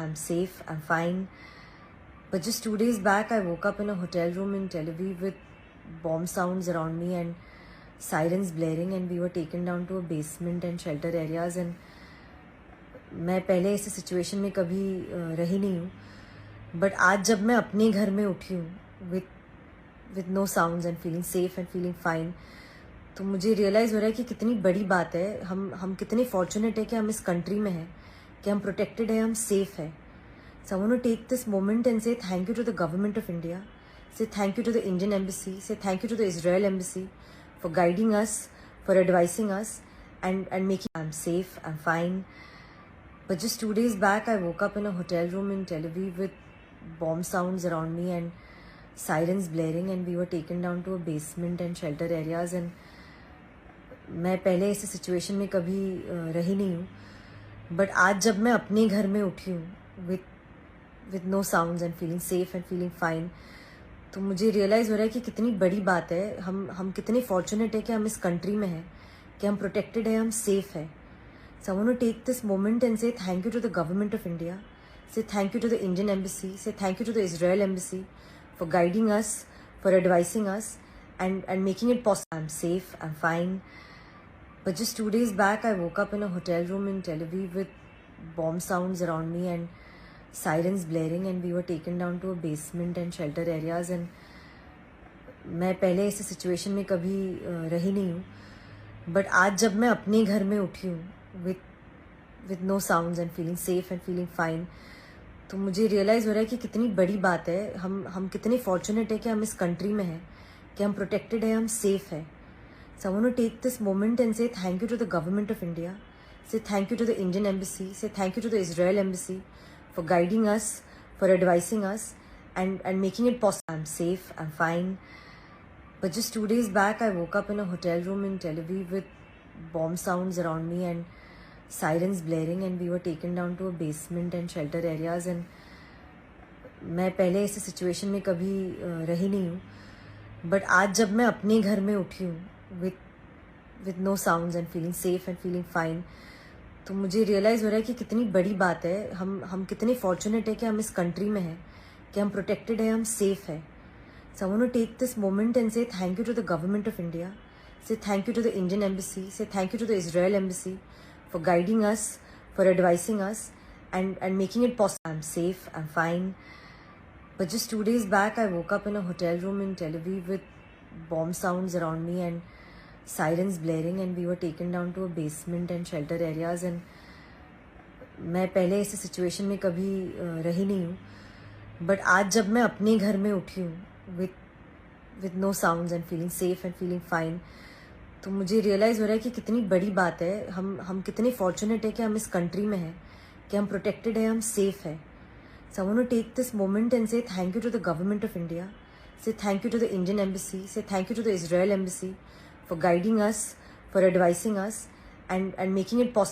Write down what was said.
I'm safe, I'm fine. But just 2 days back, I woke up in a hotel room in Tel Aviv with bomb sounds around me and sirens blaring, and we were taken down to a basement and shelter areas. And मैं पहले ऐसे situation में कभी रही नहीं हूँ, but आज जब मैं अपने घर में उठी हूँ with no sounds and feeling safe and feeling fine, तो मुझे रियलाइज़ हो रहा है कि कितनी बड़ी बात है, हम कितने फॉर्चुनेट है कि हम इस कंट्री में हैं, कि हम प्रोटेक्टेड है, हम सेफ है. So I want to take this moment and say thank you to the government of India, say thank you to the Indian embassy, say thank you to the Israel embassy for guiding us, for advising us, and making I'm safe, I'm fine. But just 2 days back, I woke up in a hotel room in Tel Aviv with bomb sounds around me and sirens blaring, and we were taken down to a basement and shelter areas. And मैं पहले ऐसे situation में कभी रही नहीं हूँ, but आज जब मैं अपने घर में उठी हूँ with no sounds and feeling safe and feeling fine, तो मुझे रियलाइज़ हो रहा है कि कितनी बड़ी बात है, हम कितने फॉर्चुनेट है कि हम इस कंट्री में हैं, कि हम प्रोटेक्टेड है, हम सेफ है. So I want to take this moment and say thank you to the government of India, say thank you to the Indian embassy, say thank you to the Israel embassy for guiding us, for advising us, and making it possible. I'm safe, I'm fine. But just 2 days back, I woke up in a hotel room in Tel Aviv with bomb sounds around me and sirens blaring, and we were taken down to a basement and shelter areas. And मैं पहले ऐसे situation में कभी रही नहीं हूँ, but आज जब मैं अपने घर में उठी हूँ with no sounds and feeling safe and feeling fine, तो मुझे रियलाइज़ हो रहा है कि कितनी बड़ी बात है, हम कितने फॉर्चुनेट है कि हम इस कंट्री में हैं, कि हम प्रोटेक्टेड है, हम सेफ है. So I want to take this moment and say thank you to the government of India, say thank you to the Indian embassy, say thank you to the Israel embassy for guiding us, for advising us, and making it possible. I'm safe, I'm fine. But just 2 days back, I woke up in a hotel room in Tel Aviv with bomb sounds around me and sirens blaring, and we were taken down to a basement and shelter areas. And मैं पहले ऐसे situation में कभी रही नहीं हूँ, but आज जब मैं अपने घर में उठी हूँ with no sounds and feeling safe and feeling fine, तो मुझे रियलाइज़ हो रहा है कि कितनी बड़ी बात है, हम कितने फॉर्चुनेट है कि हम इस कंट्री में हैं, कि हम प्रोटेक्टेड है, हम सेफ है. So I want to take this moment and say thank you to the government of India, say thank you to the Indian embassy, say thank you to the Israel embassy for guiding us, for advising us, and making it possible. I'm safe, I'm fine. But just 2 days back, I woke up in a hotel room in Tel Aviv with bomb sounds around me and sirens blaring, and we were taken down to a basement and shelter areas. And मैं पहले ऐसे situation में कभी रही नहीं हूँ, but आज जब मैं अपने घर में उठी हूँ with no sounds and feeling safe and feeling fine, तो मुझे रियलाइज़ हो रहा है कि कितनी बड़ी बात है, हम कितने फॉर्चुनेट है कि हम इस कंट्री में हैं, कि हम प्रोटेक्टेड है, हम सेफ है. So I want to take this moment and say thank you to the government of India, say thank you to the Indian embassy, say thank you to the Israel embassy for guiding us, for advising us, and making it possible.